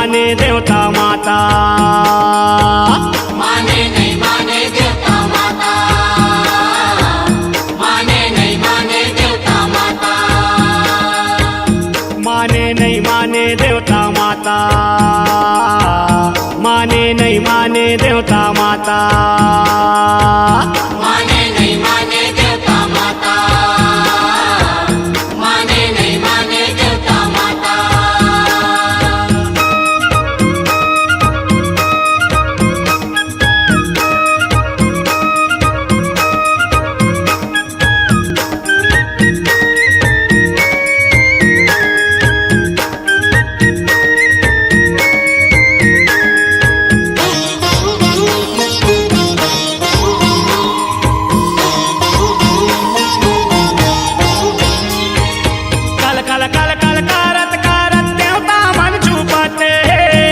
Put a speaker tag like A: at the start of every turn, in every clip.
A: माने देवता माता,
B: माने नहीं माने देवता माता, माने नहीं माने देवता माता,
A: माने नहीं माने देवता माता, माने नहीं माने देवता माता,
B: माने नहीं माने देवता माता, माने नहीं माने देवता माता।
A: कल कल कल कल करत करत देवता मन झूपते,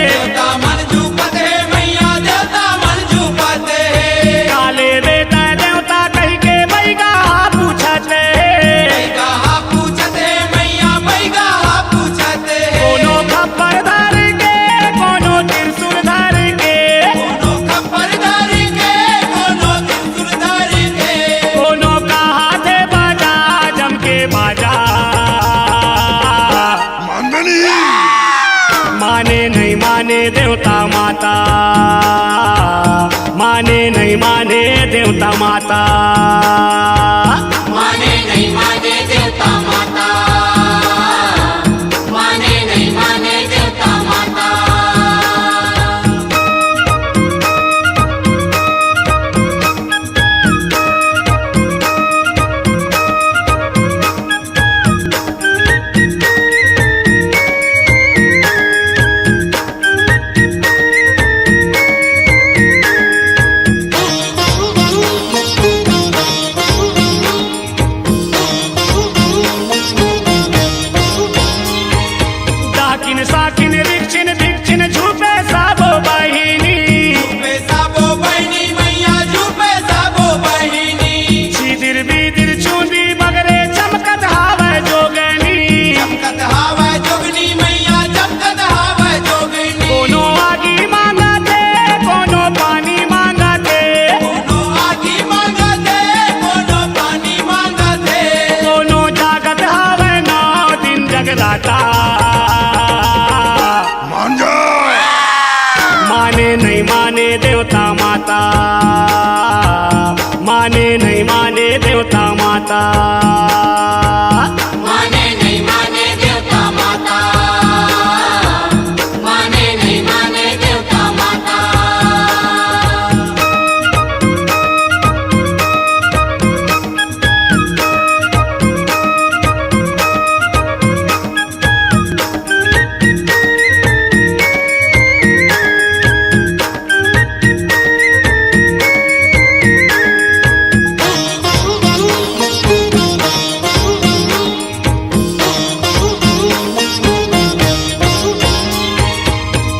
B: देवता मन झूपते मैया, देवता मन झूपते,
A: काले बेटा देवता कही के बैगा पूछते,
B: बैगा पूछते मैया, बैगा पूछते,
A: कोनो खप्पर धर के कोनो त्रिशूल धर के,
B: कोनो खप्पर धर के कोनो त्रिशूल धर के,
A: कोनो का हाथे बाजा जम के बाजा, माने नहीं माने देवता माता, माने नहीं माने देवता माता,
B: माने नहीं माने देवता माता, माने नहीं माने देवता माता।
A: दाकिन साकिन रिक्शिन भिक्षिन झूपे साबो बहिनी,
B: झूपे साबो बहिनी मैया, झूपे साबो बहिनी,
A: सीदिर बीदिर चूंदी बगरे चमकत हावे जोगनी,
B: चमकत हावे जोगनी मैया, चमकत हावे जोगनी,
A: कोनो आगी मांगते कोनो पानी मांगते,
B: कोनो आगी मांगते कोनो पानी मांगते,
A: कोनो जागत हावे 9 दिन जगराता, माने नहीं माने देवता माता, माने नहीं माने देवता माता,
B: माने नहीं माने देवता माता, माने नहीं माने देवता माता।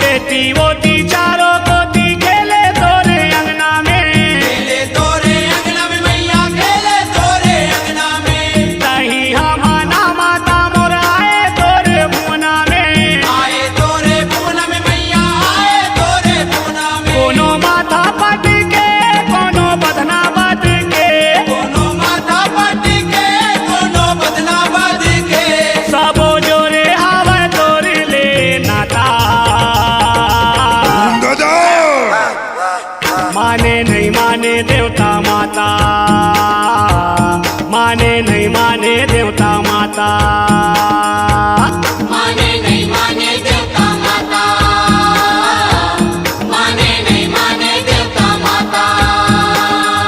A: बेटी वोटी चारों कोती खेले तोरे अंगना में,
B: खेले तोरे अंगना में मैया, खेले तोरे अंगना में,
A: तही हमाना माता मोर आए तोरे भुवना में,
B: आए तोरे भुवना में मैया, आए तोरे भुवना में,
A: कोनो माथा पट के कोनो बदना बद के,
B: कोनो माथा पट के कोनो बदना बद के,
A: सबो जोरे हावे तोरे ले नाता, माने नहीं माने देवता माता, माने नहीं माने देवता माता,
B: माने नहीं माने देवता माता, माने नहीं माने देवता माता,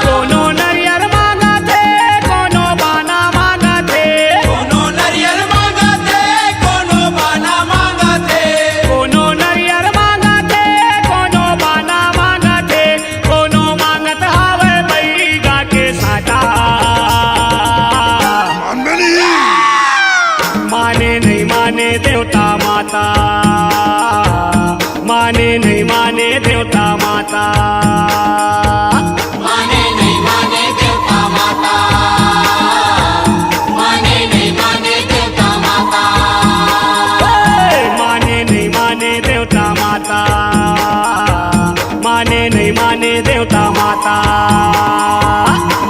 A: कोनो नरियर मांगते कोनो बाना मांगते,
B: कोनो नरियल मांगते कोनो बाना मांगते,
A: कोनो नरियर मांगते कोनो बाना मांगते, कोनो मांगत हावे बैगा के साटा, माता।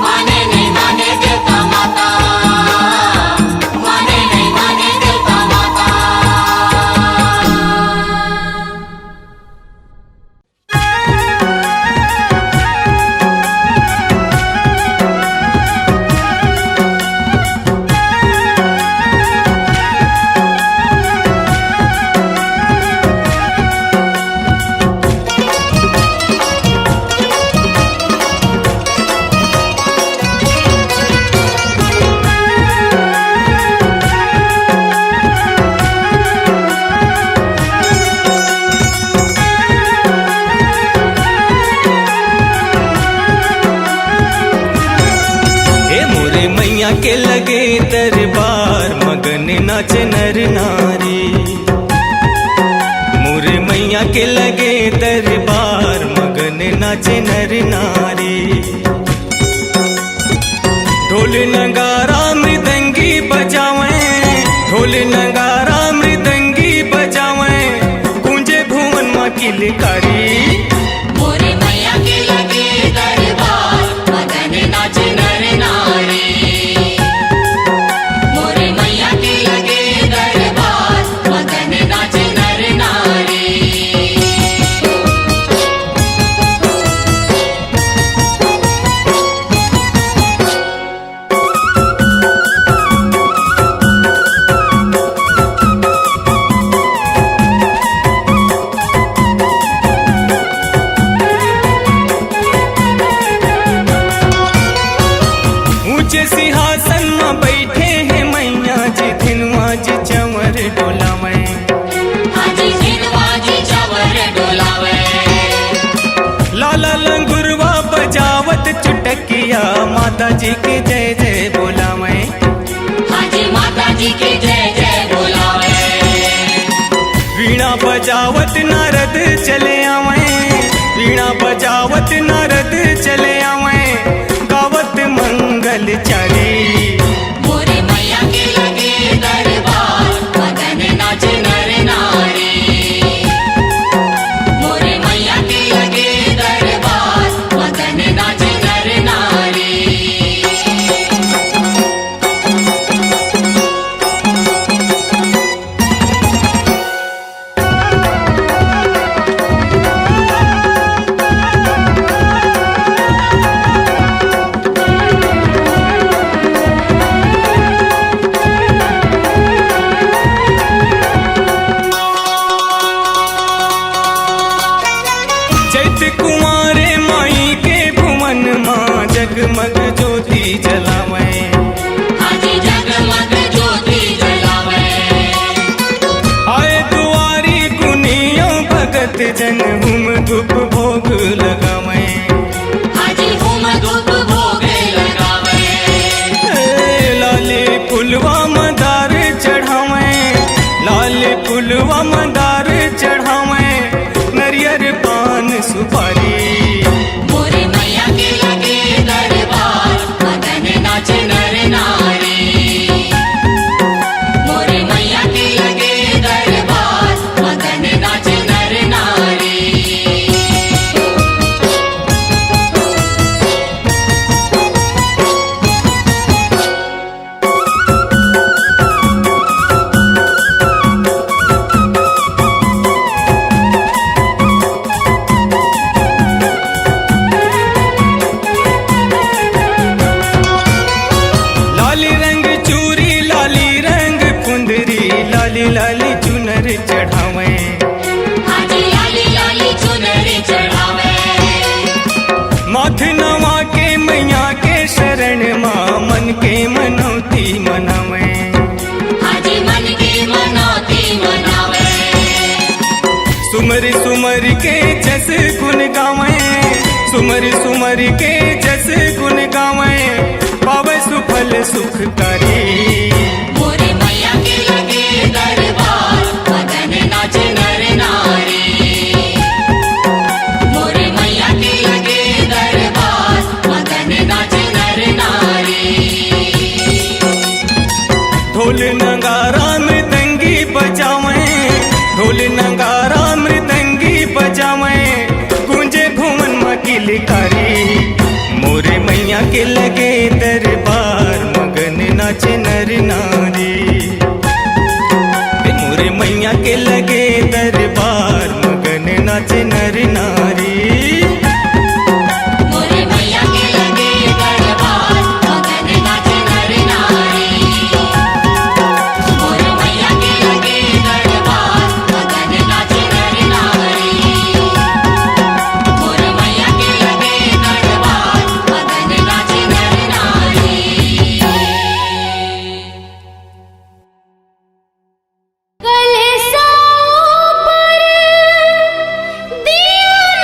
B: माने नहीं माने देवता माता, माने नहीं माने देवता माता।
C: के लगे दरबार मगन नाच नर नारी। मोरे मैया के लगे दरबार मगन नाच नर नारी। ढोल नगारा मृदंगी बजावें, ढोल नगारा मृदंगी बजावें, गूंजे भुवन माँ की किलकारी।
B: मोरे मैया के लगे दरबार मगन नाच नर नारी।
C: सिंहासन में बैठे हैं मैया जी, धिनवा जी चंवर डोलावे।
B: हाजी धिनवा जी चंवर डोलावे।
C: लाला लंगुरवा बजावत चुटकिया, माता जी के जय जय बोलावे।
B: हाजी माता जी के जय जय बोलावे।
C: वीणा बजावत नारद चले आवे, वीणा बजावत नारद चले आवे, गावत मंगल चारी।
B: मोरे मैया के लगे दरबार मगन नाच नर नारी। मोरे मैया के लगे दरबार मगन नाच नर नारी।
C: जगमग ज्योति जलावे।
B: हाजी जगमग ज्योति जलावे।
C: आए दुआरी गुनियों भगत जन, हुम धूप भोग लगावे।
B: हाजी हुम धूप भोग लगावे।
C: लाले फुलवा मदार चढ़ावे, लाले फुलवा मदार चढ़ावे, नरियर पान सुपारी।
B: मोरे मैया के लगे दरबार मगन नाच नर नारी। मोरे मैया के लगे दरबार मगन नाच नर नारी।
C: लाली चुनर चढ़ावे।
B: हाजी लाली लाली चुनर चढ़ावे।
C: माथ नवा के मैया के शरण माँ, मन के मनौती मनावे।
B: हाजी मन के मनौती मनावे।
C: सुमर सुमर के जस गुन गावे, सुमर सुमर के जस गुन गावे, पावे सुफल सुखकारी।
B: मोरे मैया के लगे दरबार मगन नाच नर नारी। मोरे मैया के लगे दरबार मगन नाच नर नारी।
C: ढोल नगारा मृदंगी बजावे, ढोल नगारा मृदंगी बजावे, गूंजे भुवन माँ की किलकारी। के लगे दरबार मगन नाचे नर नारी। मोरे मैया के लगे दरबार मगन नाचे नर नारी।
B: मोरे मैया के लगे दरबार मगन नाचे नर नारी। मोरे मैया के लगे दरबार मगन नाचे नर नारी। मोरे मैया के लगे दरबार मगन नाचे नर नारी। कलसा पर दिया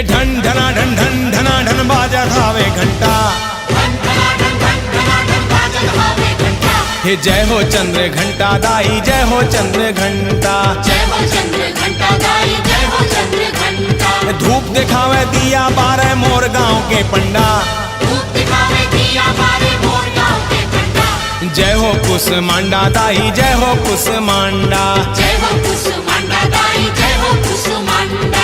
C: हे ढन ढना ढन ढन ढना ढन बाजत हावे घंटा, हे जय हो चंद्र घंटा दाई, जय हो चंद्र घंटा।
B: जय हो चंद्र घंटा दाई, जय हो चंद्र घंटा।
C: धूप दिखावे दिया बारे मोर गांव के पंडा,
B: धूप दिखावे दिया बारे मोर गांव के पंडा।
C: जय हो कुसमांडा दाई, जय हो कुसमांडा।
B: जय हो कुसमांडा दाई, जय हो कुसमांडा।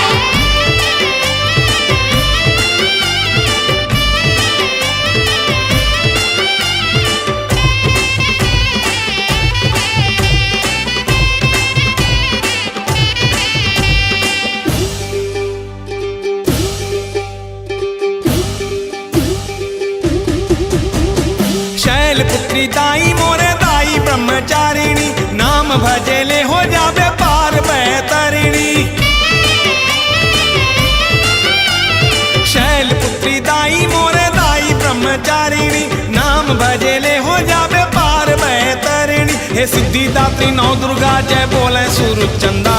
C: पुत्री दाई मोरे दाई ब्रह्मचारिणी, नाम भजेले हो जावे पार बैतरिणी। शैल पुत्री दाई मोरे दाई ब्रह्मचारिणी, नाम भजेले हो जावे पार बैतरिणी। हे सिद्धिदात्री नौ दुर्गा जय बोले सूरज चंदा,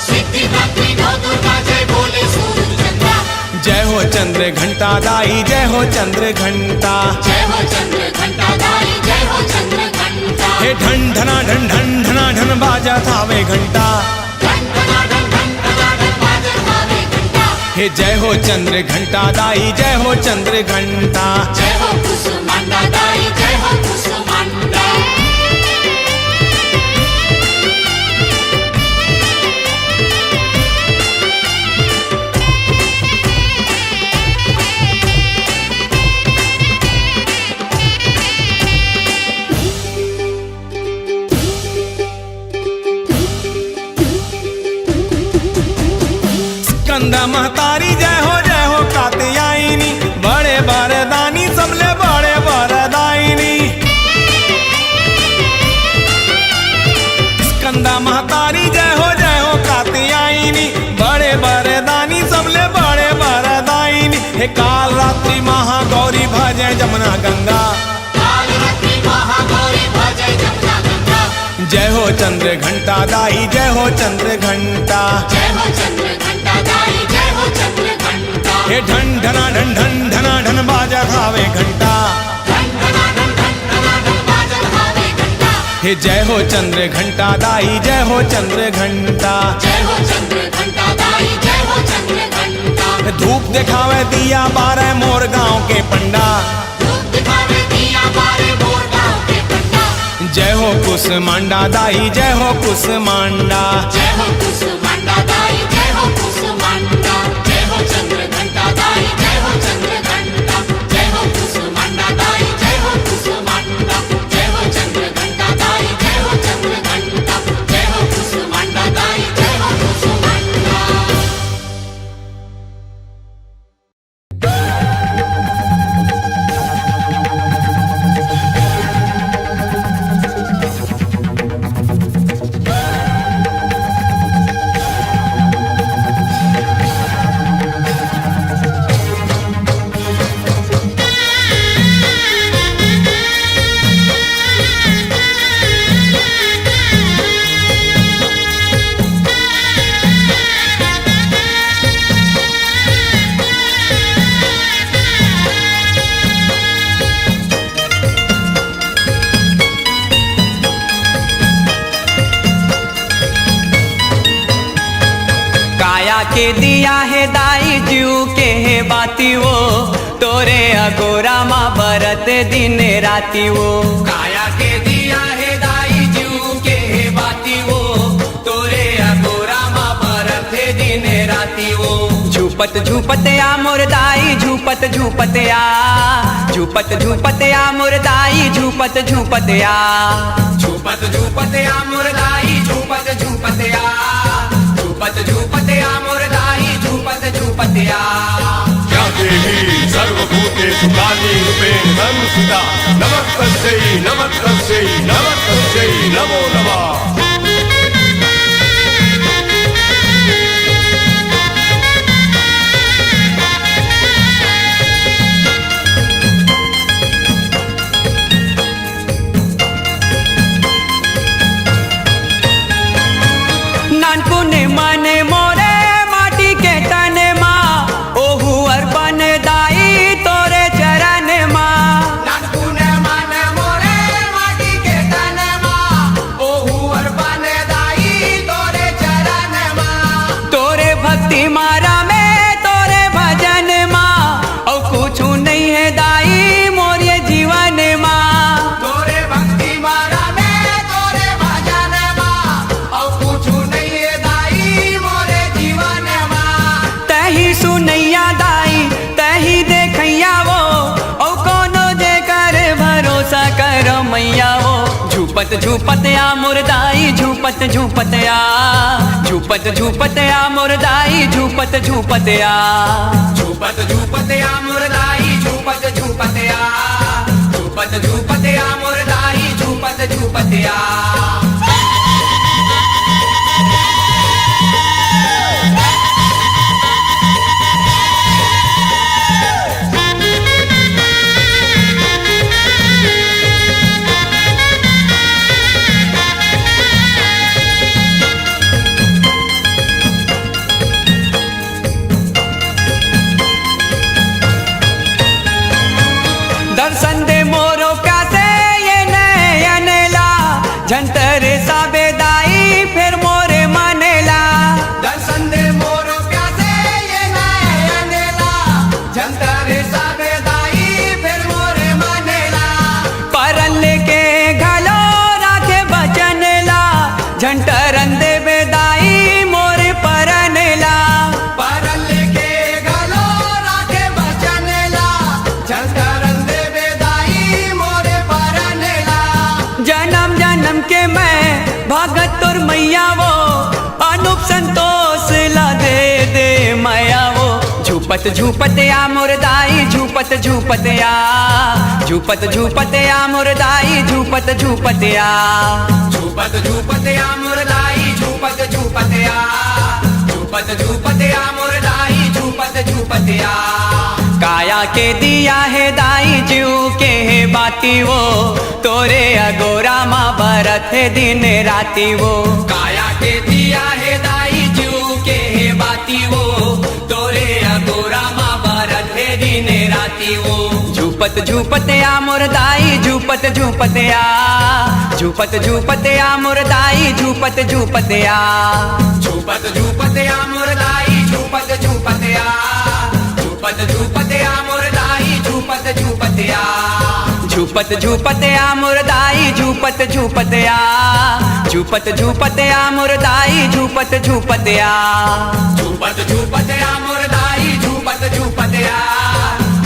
B: सिद्धिदात्री नौ दुर्गा जय बोले सूरज चंदा।
C: जय हो चंद्र घंटा दाई, जय हो चंद्र घंटा।
B: जय हो चंद्र घंटा दाई, जय हो चंद्र घंटा।
C: हे ढन ढना ढन ढन ढना ढन बाजा थावे घंटा,
B: धन धना धन धन धना धन बाजत हावे घंटा।
C: हे जय हो चंद्र घंटा दाई, जय हो चंद्र घंटा।
B: जय हो कुसमांडा दाई, जय हो कुसमांडा। स्कंदा महतारी जय हो कात्यायनी, बड़े वरदानी सबले बड़े वरदायिनी। स्कंदा महतारी जय हो कात्यायनी, बड़े वरदानी सबले बड़े वरदायिनी। हे काल रात्रि महागौरी भजे जमुना गंगा, काल रात्रि महागौरी भजे जमुना गंगा।
C: जय हो चंद्र घंटा दाई, जय हो चंद्र घंटा।
B: जय हो चंद्र घंटा दाई, जय हो चंद्र घंटा।
C: हे ढन ढना ढन ढन ढना ढन बाजा खावे घंटा,
B: धन धना धन धन धना धन बाजत हावे घंटा।
C: हे जय हो चंद्र घंटा दाई, जय हो चंद्र घंटा।
B: जय हो चंद्र घंटा दाई, जय हो चंद्र घंटा।
C: धूप दिखावे दिया बारे मोर गांव के पंडा,
B: धूप दिखावे दिया बारे मोर गांव के पंडा।
C: जय हो कुसमांडा दाई, जय हो कुसमांडा।
B: जय हो कुसमांडा दाई, जय हो कुसमांडा। जय हो चंद्र घंटा दाई, जय हो चंद्र घंटा। जय हो कुसमांडा दाई, जय हो कुसमांडा। जय हो चंद्र घंटा दाई, जय हो चंद्र घंटा। जय हो कुसमांडा दाई, जय हो कुसमांडा।
D: काया के दिया है दाई जीव के है बाती वो, तोरे अगोरा माँ बरत दिन राती वो। काया के दिया है दाई जीव के है बाती वो, तोरे अगोरा माँ बरत दिन राती वो। झूपत झूपत आ मोर दाई, झूपत झूपत आ, झूपत झूपत आ मोर दाई, झूपत झूपत आ, झूपत झूपत आ मोर दाई, झूपत झूपत आ, झूपत झूपत आ मोर दाई, झूपत झूपत आ।
E: या देवी सर्वभूतेषु काली रूपेण संस्थिता, नमस्तस्यै नमस्तस्यै नमस्तस्यै नमो नमः।
D: नानपुने मने मोरे माटी के तने माँ, ओ झूपत झूपत आ मुरदाई झूपत झूपत आ झूपत झूपत आ मुरदाई झूपत झूपत आ झूपत झूपत आ मुरदाई झूपत झूपत आ झूपत झूपत आ मुरदाई झूपत झूपत आ दर्शन दे मोरो प्यासे ये नयनेला झंटर साबेदाई फिर मोरे मनेला दर्शन दे मोरो प्यासे ये नयनेला झंटर साबेदाई फिर मोरे मनेला परन लेके घलो राखे बचनेला झंटरन दे बेदाई मोरे परनेला परन लेके घलो राखे बचनेला झंटरन दे जन्म जन्म के मैं भगत और मैया वो अनूप संतोष ला दे मैया वो झूपत झूपत आ मुरदाई झूपत झूपत आ झूपत झूपत आ मुरदाई झूपत झूपत आ झूपत झूपत आ मुरदाई झूपत झूपत आ झूपत झूपत आ मुरदाई झूपत झूपत आ काया के दिया है दाई जीव के है बाती वो तोरे अगोरा माँ भरत है दिन राती वो काया के दिया है दाई जीव के है बाती वो तोरे अगोरा माँ भरत है दिन राती वो झूपत झूपत आ मुरदाई झूपत झूपत आ झूपत झूपत आ मुरदाई झूपत झूपत आ झूपत झूपत आ मुरदाई झूपत झूपत आ झूपत झूपत आ मुरदाई झूपत झूपत आ झूपत झूपत आ मुरदाई झूपत झूपत आ झूपत झूपत आ मुरदाई झूपत झूपत आ झूपत झूपत आ मुरदाई झूपत झूपत आ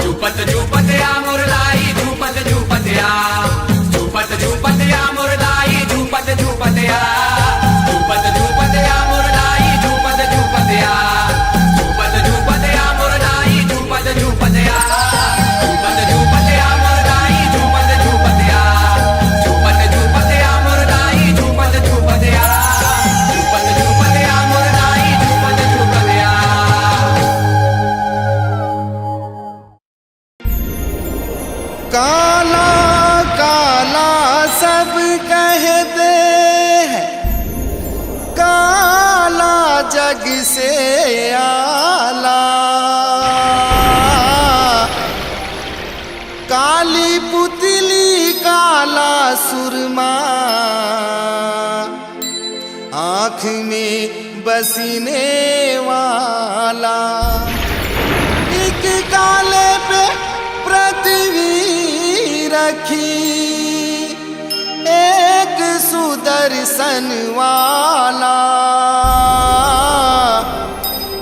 D: झूपत झूपत आ मुरदाई झूपत झूपत आ झूपत झूपत आ मुरदाई झूपत झूपत आ झूपत झूपत आ मुरदाई झूपत झूपत आ झूपत झूपत आ मुरदाई झूपत झूपत आ झूपत झूपत आ मुरदाई झूपत झूपत आ झूपत झूपत आ मुरदाई झूपत झूपत आ झूपत झूपत आ मुरदाई झूपत झूपत आ
C: काला काला सब कहते हैं काला जग से आला काली पुतली काला सुरमा आँख में बसने वाला एक काले पे पृथ्वी रखी एक सुदर्शन वाला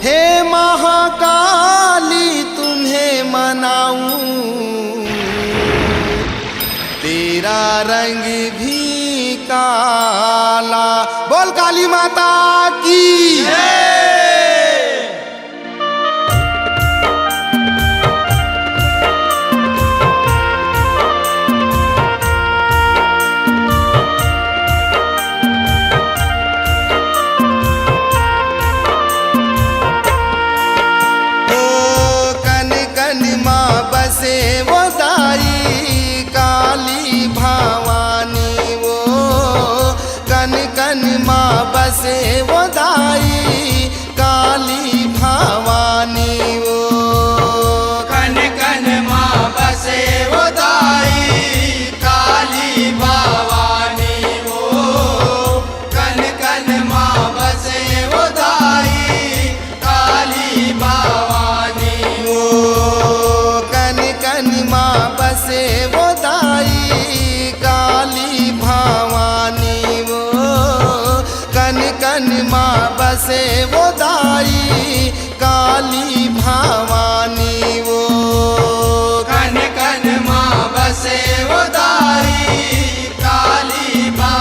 C: हे महाकाली तुम्हें मनाऊं तेरा रंग भी काला बोल काली माता की बसे वो दाई काली भवानी वो कन कन माँ बसे वो दाई काली भवानी वो कन कन माँ बसे वो दाई काली भवानी वो कन कन माँ बसे वो दाई काली भवानी वो कन कन माँ बसे वो दाई काली भवानी वो कन कन माँ बसे वो दाई काली भवानी वो कन कन माँ बसे वो दाई काली भवानी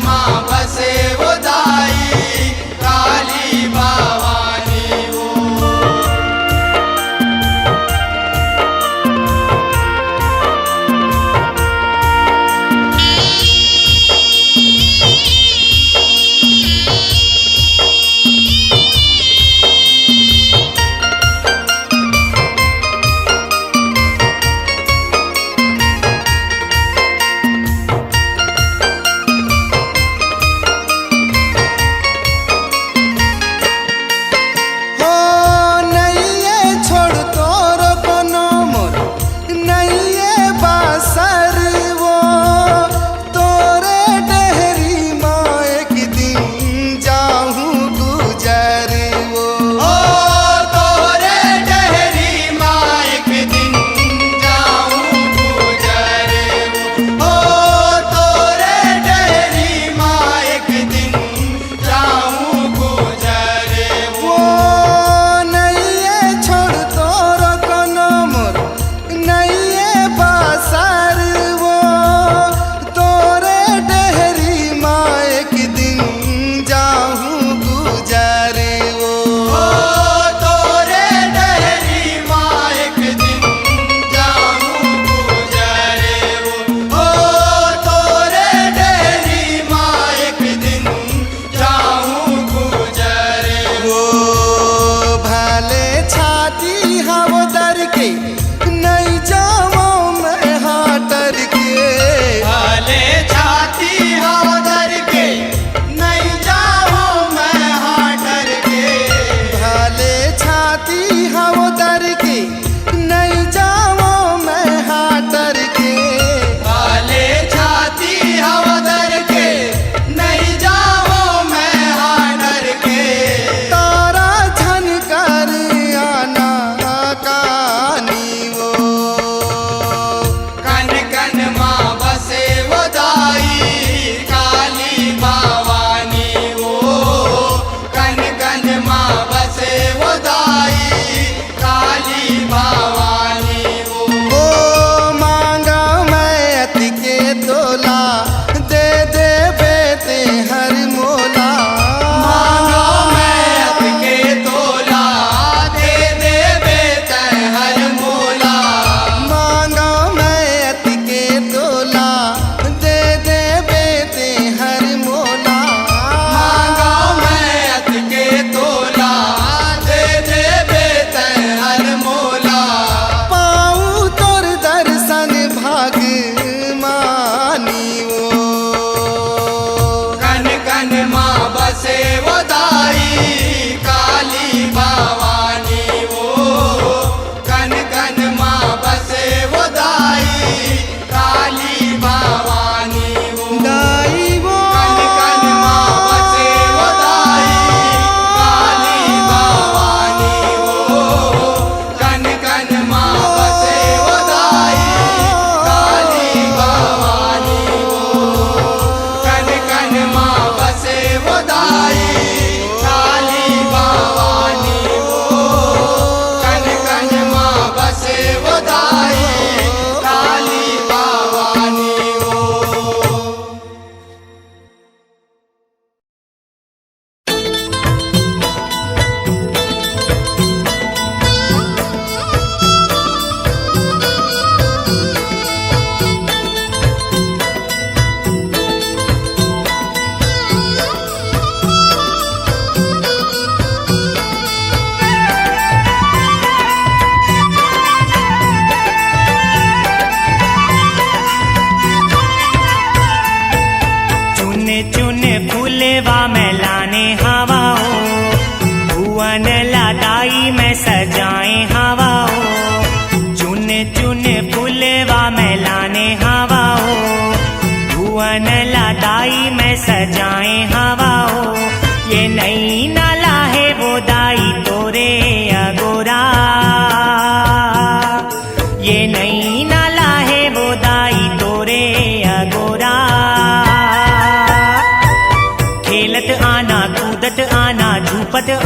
F: माँ बसे वो दाई काली भवानी वो।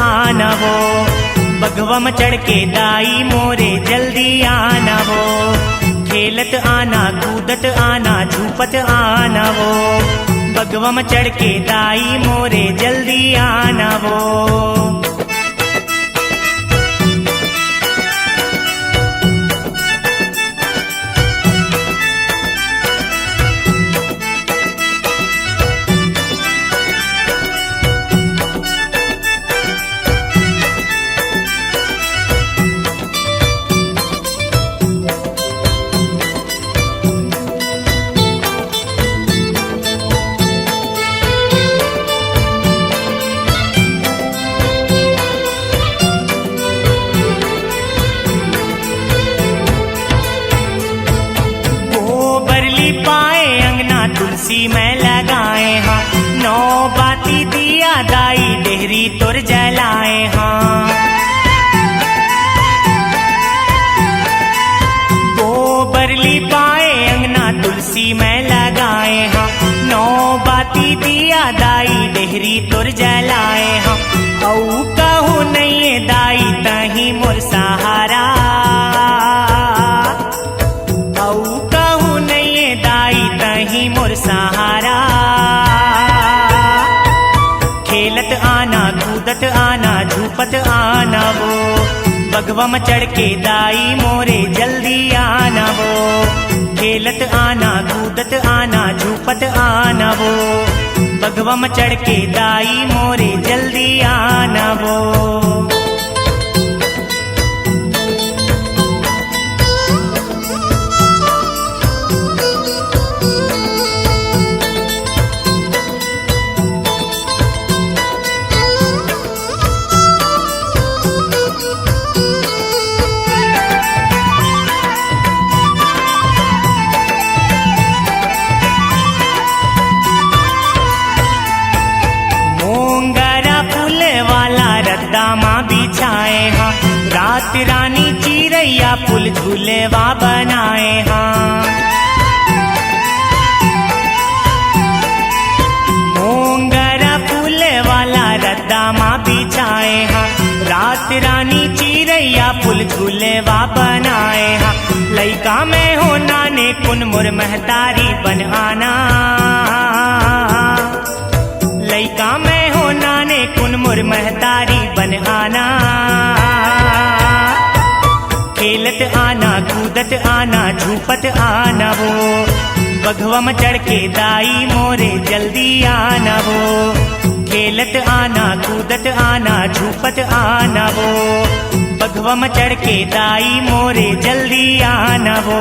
G: आना वो बगवा में चढ़ के दाई मोरे जल्दी आना वो खेलत आना कूदत आना झूपत आना वो बगवा में चढ़ के दाई मोरे जल्दी आना वो। तुलसी में लगाए हाँ, नौ बाती दिया दाई डेहरी तुर जलाए हाँ। गोबर लिपाए अंगना तुलसी में लगाए हाँ, नौ बाती दिया दाई डेहरी तुर जलाए हाँ। औ कहूँ नहीं दाई तही मोर सहारा, मोर सहारा। खेलत आना कूदत आना झूपत आना वो, बगवा में चढ़ के दाई मोरे जल्दी आना वो। खेलत आना कूदत आना झूपत आना वो, बगवा में चढ़ के दाई मोरे जल्दी आना वो। रात रानी चिरैया पुल झूलेवा बनाए हाँ। मोंगरा पुल वाला रद्दा माँ बिछाए हाँ, रात रानी चिरैया पुल झूलेवा बनाए हाँ। लइका में हो नाने कुन मुर महतारी बन आना, लइका में हो नाने कुन मुर महतारी बन आना। खेलत आना कूदत आना झूपत आना वो, बगवा में चढ़ के दाई मोरे जल्दी आना वो। खेलत आना कूदत आना झूपत आना वो, बगवा में चढ़ के दाई मोरे जल्दी आना वो।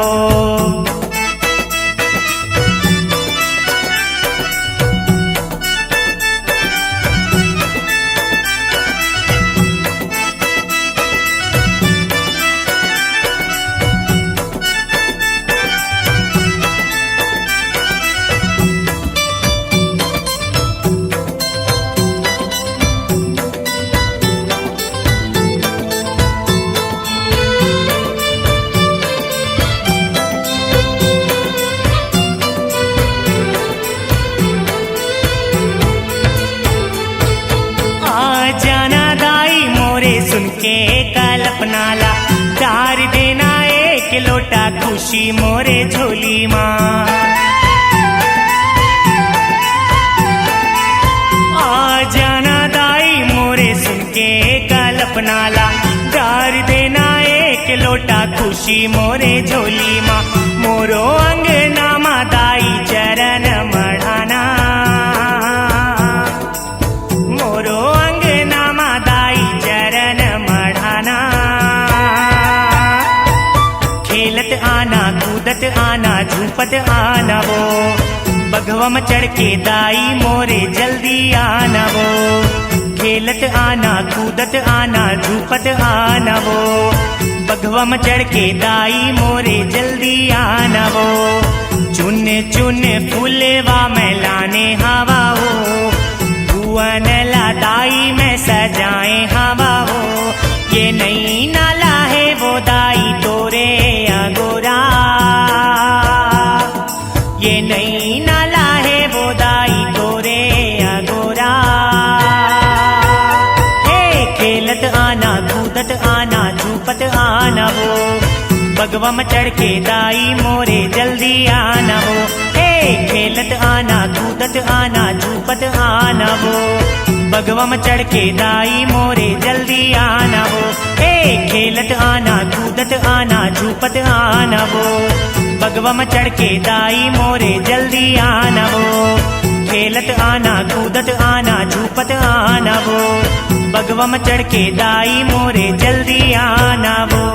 G: कल्पनाला चार देना एक लोटा खुशी मोरे झोली माँ। आ जाना दाई मोरे सुन के कल्पनाला, चार देना एक लोटा खुशी मोरे झोली माँ। मोरो अंगना माँ दाई चरण मढ़ाना, मोरो अंगना माँ दाई चरण मढ़ाना। खेलत आना कूदत आना झूपत आना वो, बगवा में चढ़ के दाई मोरे जल्दी आना वो। खेलत आना कूदत आना झूपत आना वो, बगवा में चढ़ के दाई मोरे जल्दी आना वो। चुन चुन फूलेवा में लाने हवा हो, भुवन ला दाई में सजाए हवा हो। ये नई नाला है वो दाई तोरे अगोरा, ये नई नाला है वो दाई तोरे अगोरा। हे खेलत आना कूदत आना झूपत आना वो, बगवा में चढ़ के दाई मोरे जल्दी आना हो। हे खेलत आना कूदत आना झूपत आना वो बगवा में चढ़ के दाई मोरे जल्दी आना वो। खेलत आना कूदत आना झूपत आना वो बगवा में चढ़ के दाई मोरे जल्दी आना वो। खेलत आना कूदत आना झूपत आना वो बगवा में चढ़ के दाई मोरे जल्दी आना वो।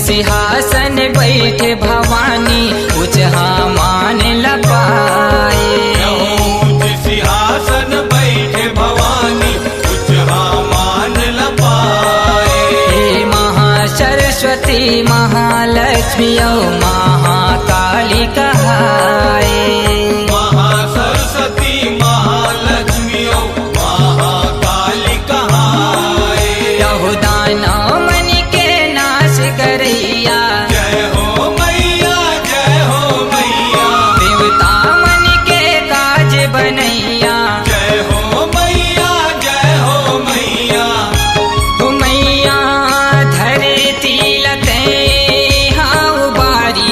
H: सिंहासन बैठे भवानी उचहा मान लपाए।
C: सिंहासन बैठे भवानी उचहा मान लपाए।
H: हे महासरस्वती महालक्ष्मी महाकाली कहाए।
C: महासरस्वती महालक्ष्मी महाकाली कहाए।
H: यहु दानव मन के नाश करैया।
C: जय हो मैया जय हो मैया।
H: देवता मन के काज बनैया।
C: जय हो मैया जय हो मैया।
H: हो मैया धरती लते हाँ उबारी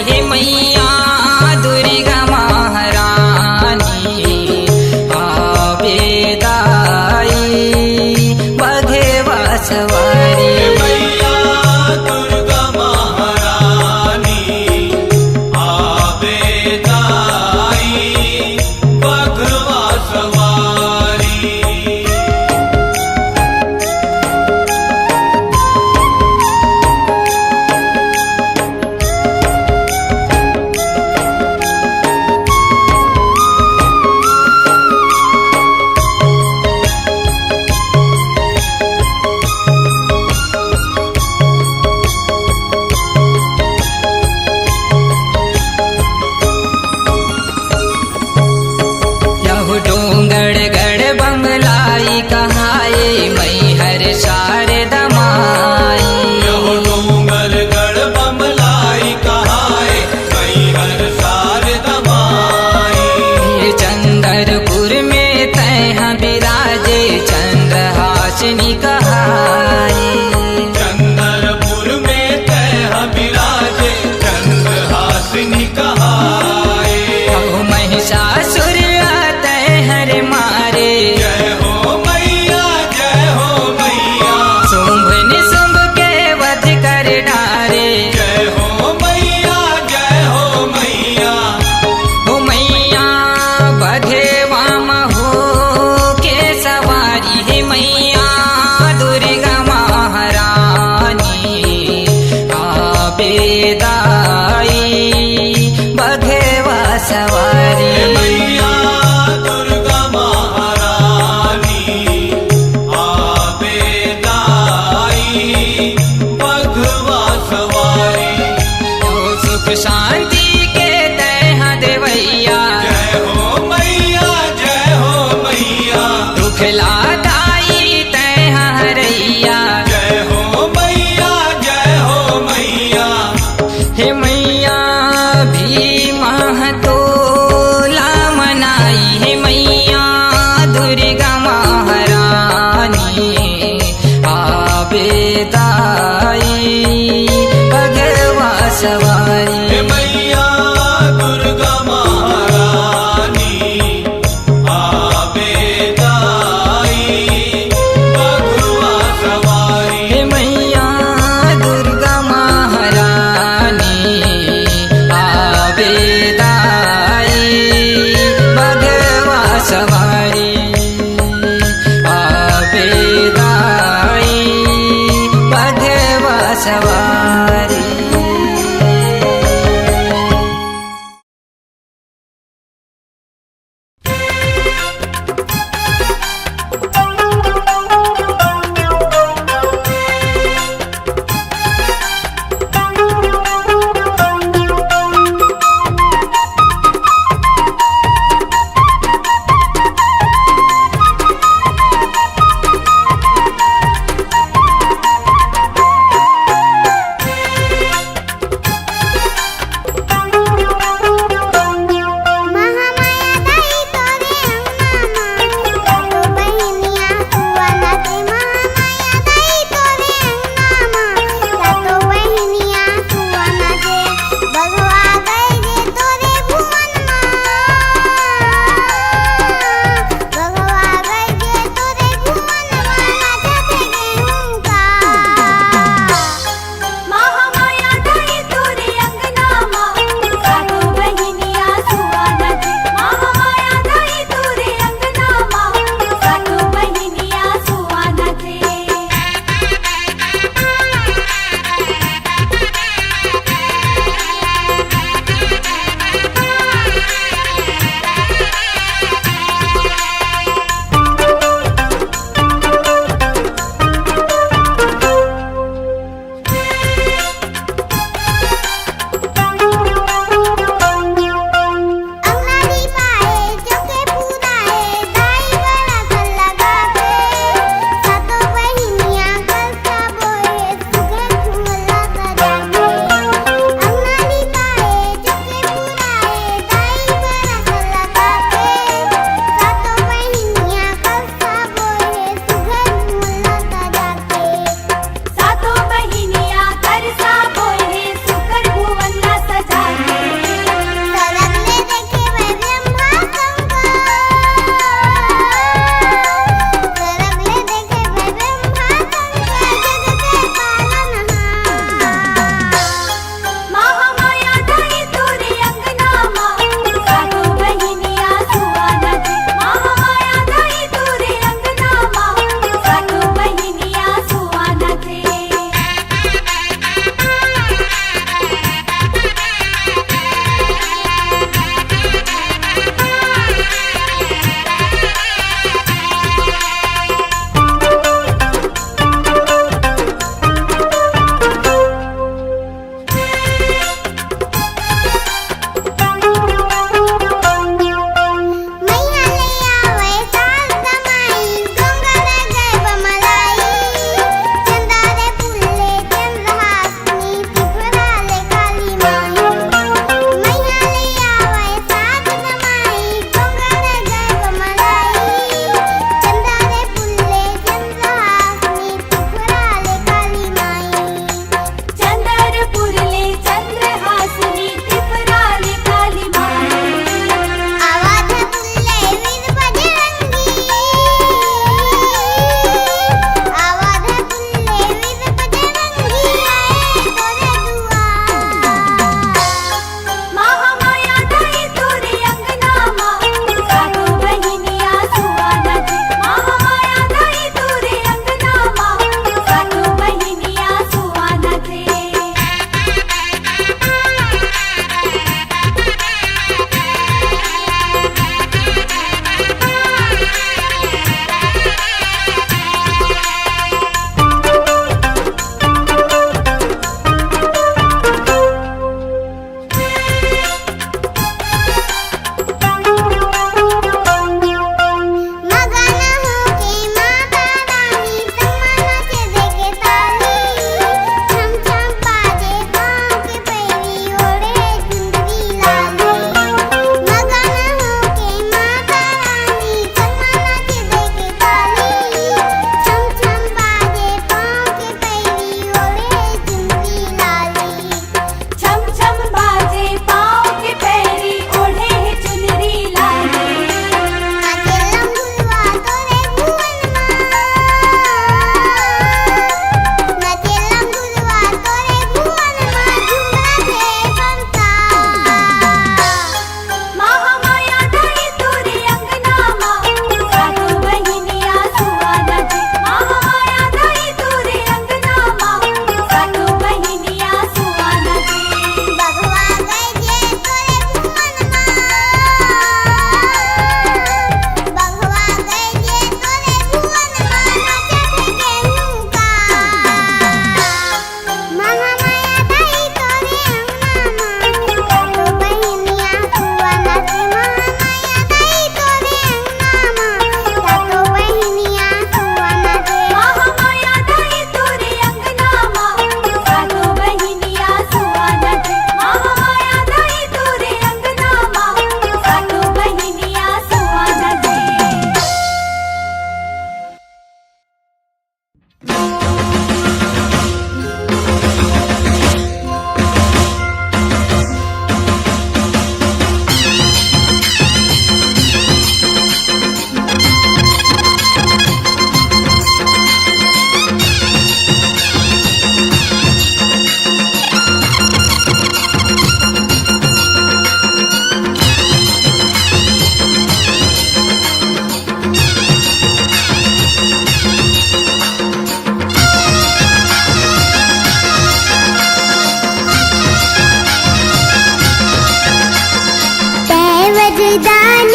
I: दानी